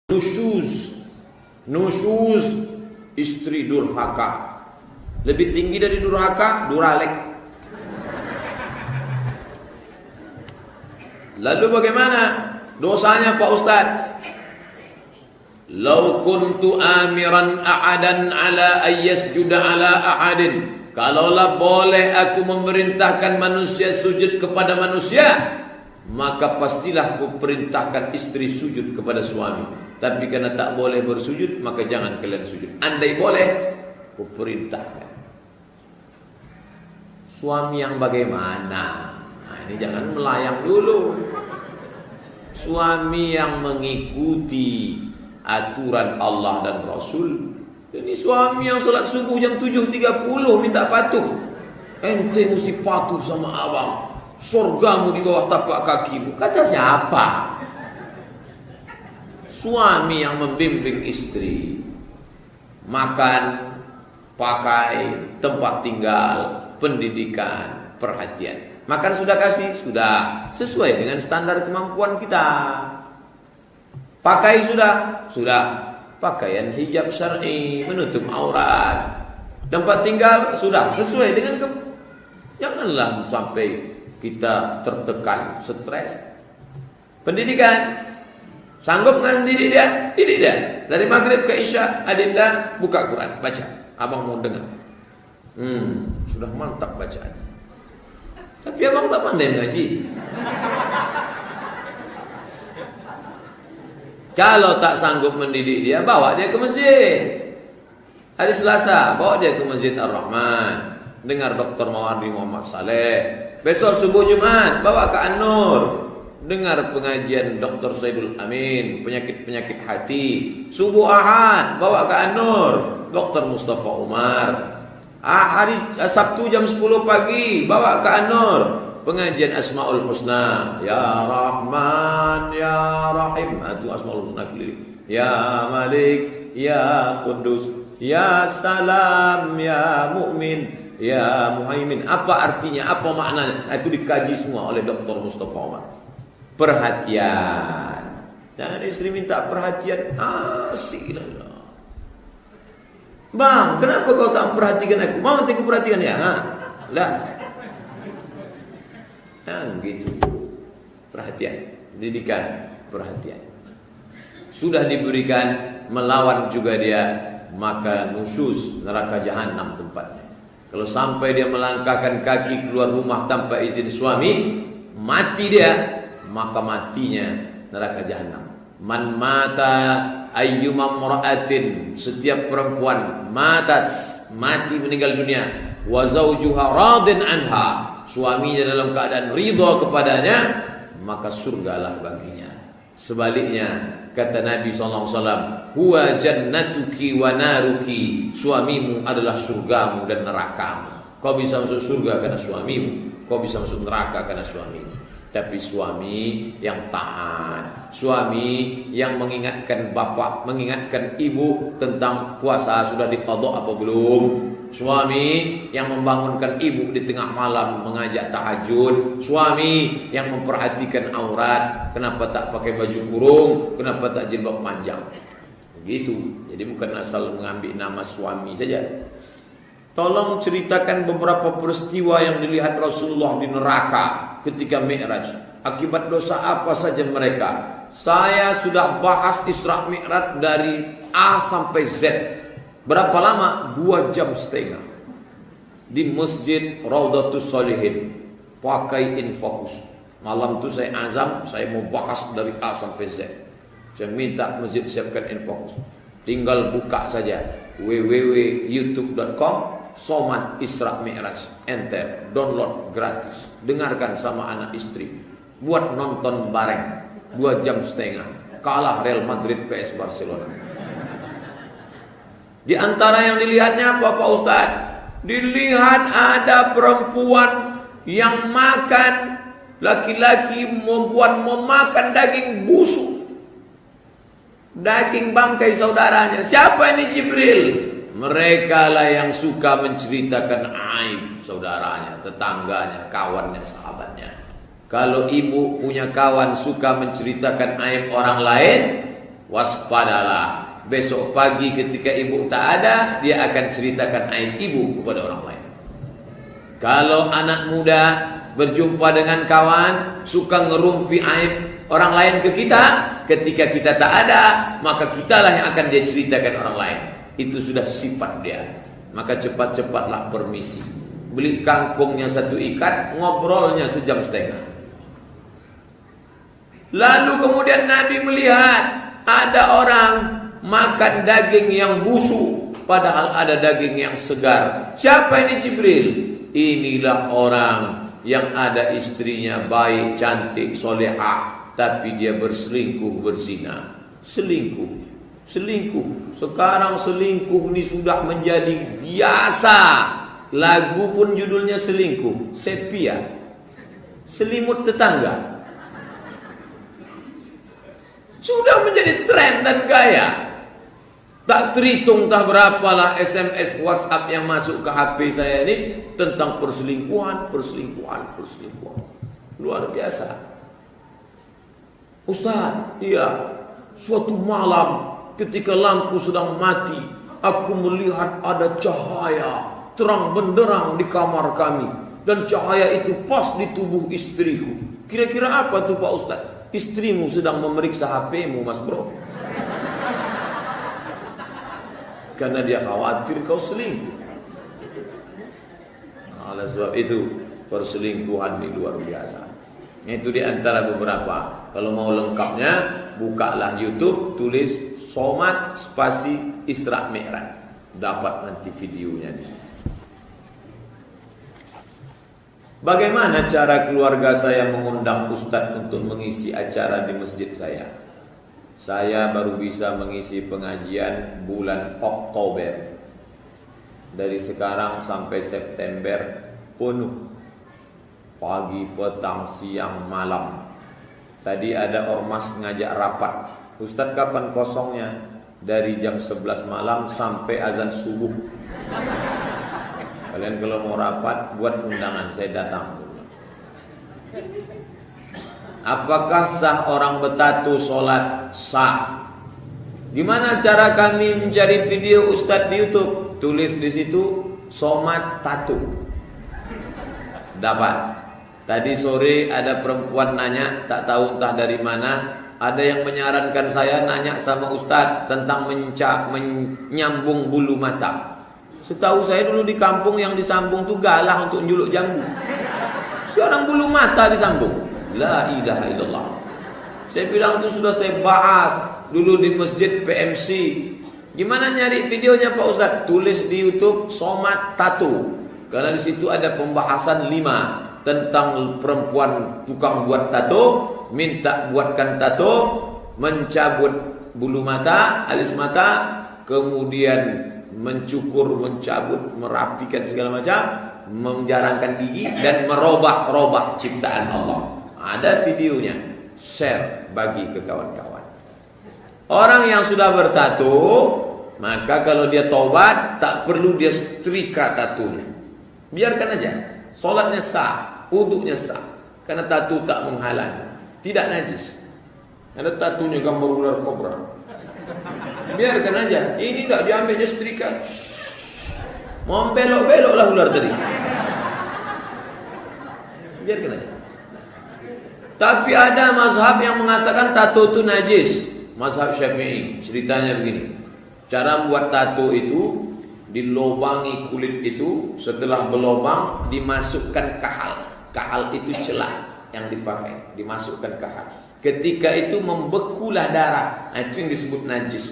Nusyuz istri durhaka. Lebih tinggi dari durhaka, duralek. Lalu bagaimana dosanya Pak Ustaz? Lau kuntu amiran ahadan ala ayyasjuda ala ahadin. Kalaulah boleh aku memerintahkan manusia sujud kepada manusia, maka pastilah aku perintahkan istri sujud kepada suami. Tapi karena tak boleh bersujud, maka jangan kalian sujud. Andai boleh, aku perintahkan. Suami yang bagaimana? Nah, ini jangan melayang dulu. Suami yang mengikuti aturan Allah dan Rasul. Ini suami yang sholat subuh jam 7.30 minta patuh. Ente mesti patuh sama abang. Surgamu di bawah tapak kakimu. Kata siapa? Suami yang membimbing istri. Makan, pakai, tempat tinggal, pendidikan, perhatian. Makan sudah kasih? Sudah. Sesuai dengan standar kemampuan kita. Pakai sudah? Sudah. Pakaian hijab syar'i, menutup aurat. Tempat tinggal? Sudah. Sesuai dengan janganlah sampai kita tertekan, stres. Pendidikan? Sanggup mendidik dia? Didik dia. Dari maghrib ke isya, adinda buka Quran, baca. Abang mau dengar. Sudah mantap bacaan. Tapi abang tak pandai mengaji. Kalau tak sanggup mendidik dia, bawa dia ke masjid. Hari Selasa, bawa dia ke Masjid Ar-Rahman. Dengar Dr. Mawardi Muhammad Saleh. Besok subuh Jumat, bawa ke An-Nur. Dengar pengajian Dr. Saidul Amin, penyakit-penyakit hati. Subuh Ahad, bawa ke An-Nur, Dr. Mustafa Umar. Hari Sabtu jam 10 pagi, bawa ke An-Nur, pengajian Asmaul Husna. Ya Rahman, Ya Rahim. Itu Asmaul Husna keliling. Ya Malik, Ya Kudus, Ya Salam, Ya Mu'min, Ya Muhaimin. Apa artinya, apa maknanya? Itu dikaji semua oleh Dr. Mustafa Umar. Perhatian. Dan istri minta perhatian. Asik lah. Bang, kenapa kau tak memperhatikan aku? Mau aku perhatikan ya? Lah. Gitu. Perhatian. Pendidikan. Perhatian. Sudah diberikan, melawan juga dia, maka nusyuz, neraka jahanam tempatnya. Kalau sampai dia melangkahkan kaki keluar rumah tanpa izin suami, mati dia, maka matinya neraka jahanam. Man mata ayyuma mra'atin, setiap perempuan mati meninggal dunia, wa zawjuha radin anha, suaminya dalam keadaan ridha kepadanya, maka surgalah baginya. Sebaliknya kata Nabi SAW, huwa jannatuki wa naruki, suamimu adalah surgamu dan nerakamu. Kau bisa masuk surga karena suamimu, kau bisa masuk neraka karena suamimu. Tapi suami yang taat, suami yang mengingatkan bapak, mengingatkan ibu tentang puasa sudah diqadha apa belum, suami yang membangunkan ibu di tengah malam mengajak tahajud, suami yang memperhatikan aurat, kenapa tak pakai baju kurung, kenapa tak jilbab panjang. Begitu. Jadi bukan asal mengambil nama suami saja. Tolong ceritakan beberapa peristiwa yang dilihat Rasulullah di neraka ketika Mi'raj. Akibat dosa apa saja mereka? Saya sudah bahas Isra Mi'raj dari A sampai Z. Berapa lama? 2 jam setengah. Di Masjid Raudhatus Shalihin. Pakai Infocus. Malam itu saya azam, saya mau bahas dari A sampai Z. Saya minta masjid siapkan Infocus. Tinggal buka saja www.youtube.com Somad Isra Mi'raj, enter, download gratis, dengarkan sama anak istri, buat nonton bareng 2 jam setengah, kalah Real Madrid PS Barcelona. Di antara yang dilihatnya apa Pak Ustaz? Dilihat ada perempuan yang makan, laki-laki membuat memakan daging busuk, daging bangkai saudaranya. Siapa ini? Jibril. Mereka lah yang suka menceritakan aib saudaranya, tetangganya, kawannya, sahabatnya. Kalau ibu punya kawan suka menceritakan aib orang lain, waspadalah. Besok pagi ketika ibu tak ada, dia akan ceritakan aib ibu kepada orang lain. Kalau anak muda berjumpa dengan kawan, suka ngerumpi aib orang lain ke kita, ketika kita tak ada, maka kitalah yang akan dia ceritakan orang lain. Itu sudah sifat dia. Maka cepat-cepatlah permisi. Beli kangkungnya 1 ikat, ngobrolnya 1,5 jam. Lalu kemudian Nabi melihat ada orang makan daging yang busuk, padahal ada daging yang segar. Siapa ini Jibril? Inilah orang yang ada istrinya baik, cantik, solehah, tapi dia berselingkuh, berzina. Selingkuh. Sekarang selingkuh ini sudah menjadi biasa. Lagu pun judulnya selingkuh. Sepia, selimut tetangga, sudah menjadi tren dan gaya. Tak terhitung tak berapalah SMS, WhatsApp yang masuk ke HP saya ini tentang perselingkuhan. Luar biasa. Ustaz, iya, suatu malam ketika lampu sedang mati, aku melihat ada cahaya terang benderang di kamar kami, dan cahaya itu pas di tubuh istriku. Kira-kira apa tuh Pak Ustaz? Istrimu sedang memeriksa HP-mu, Mas Bro. Karena dia khawatir kau selingkuh. Oleh sebab itu perselingkuhan ini luar biasa. Itu di antara beberapa. Kalau mau lengkapnya, bukalah YouTube, tulis Somad spasi Isra Mi'raj. Dapat nanti videonya di situ. Bagaimana cara keluarga saya mengundang Ustadz untuk mengisi acara di masjid saya? Saya baru bisa mengisi pengajian bulan Oktober. Dari sekarang sampai September penuh. Pagi, petang, siang, malam. Tadi ada ormas ngajak rapat. Ustadz kapan kosongnya? Dari jam 11 malam sampai azan subuh. Kalian kalau mau rapat, buat undangan, saya datang. Apakah sah orang bertatu sholat? Sah. Gimana cara kami mencari video Ustadz di YouTube? Tulis di situ Somad Tatu. Dapat. Tadi sore ada perempuan nanya, tak tahu entah dari mana. Ada yang menyarankan saya nanya sama Ustadz tentang menyambung bulu mata. Setahu saya dulu di kampung yang disambung tuh galah untuk njuluk jambu. Sekarang bulu mata disambung. La ilaha illallah. Saya bilang itu sudah saya bahas dulu di masjid PMC. Gimana nyari videonya Pak Ustadz? Tulis di YouTube Somad Tatu. Karena di situ ada pembahasan 5 tentang perempuan tukang buat tato, minta buatkan tato, mencabut bulu mata, alis mata, kemudian mencukur, mencabut, merapikan segala macam, menjarangkan gigi dan merubah ciptaan Allah. Ada videonya, share bagi ke kawan-kawan. Orang yang sudah bertato, maka kalau dia tobat, tak perlu dia setrika tatunya. Biarkan aja, sholatnya sah, wuduknya sah, karena tatu tak menghalangi, tidak najis. Ada tatunya gambar ular kobra. Biarkan aja. Ini tidak diambilnya setrika. Mau belok-beloklah ular tadi. Biarkan aja. Tapi ada mazhab yang mengatakan tato itu najis. Mazhab Syafi'i. Ceritanya begini. Cara buat tato itu dilobangi kulit itu, setelah berlobang dimasukkan kahal. Kahal itu celah yang dipakai, dimasukkan kahal. Ketika itu membekulah darah. Itu yang disebut najis.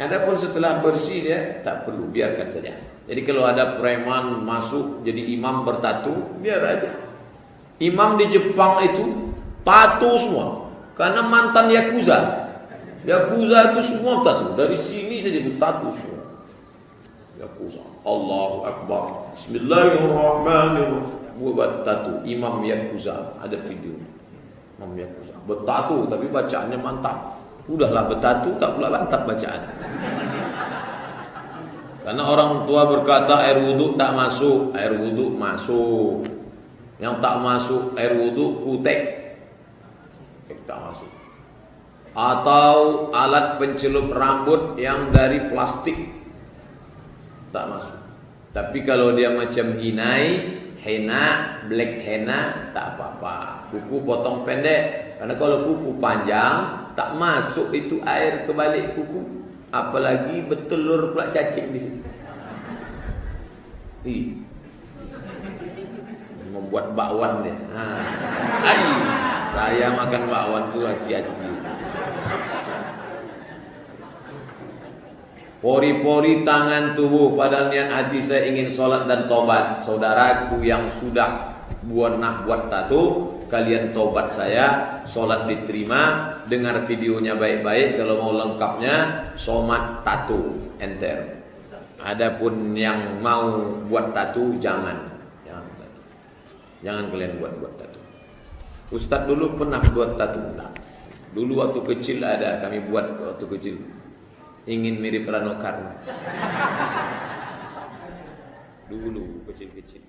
Adapun setelah bersih dia tak perlu, biarkan saja. Jadi kalau ada preman masuk jadi imam bertatu, biar aja. Imam di Jepang itu tato semua, karena mantan yakuza. Yakuza itu semua tato, dari sini saja tato semua. Yakuza, Allahu Akbar, Bismillahirrahmanirrahim. Buat tato, imam yakuza, ada video. Imam yakuza bertatu tapi bacaannya mantap. Udahlah bertatu tak pula mantap bacaan. Karena orang tua berkata air wudhu tak masuk, air wudhu masuk. Yang tak masuk air wudhu kutek tak masuk. atau alat pencelup rambut yang dari plastik, tak masuk. Tapi kalau dia macam hinai, henna, black henna, tak apa-apa. Kuku potong pendek, karena kalau kuku panjang tak masuk itu air ke balik kuku, apalagi bertelur pula cacing di situ. Membuat bakwan dia. Saya makan bakwan tu hati-hati. Pori-pori tangan tubuh, padahal niat hati saya ingin sholat dan tobat. Saudaraku yang sudah buat tato, kalian tobat saya, sholat diterima. Dengar videonya baik-baik. Kalau mau lengkapnya, somat tato enter. Adapun yang mau buat tato, jangan kalian buat tato. Ustadz dulu pernah buat tato. Dulu waktu kecil ada, kami buat waktu kecil. Ingin mirip Rano Karno. Dulu kecil-kecil.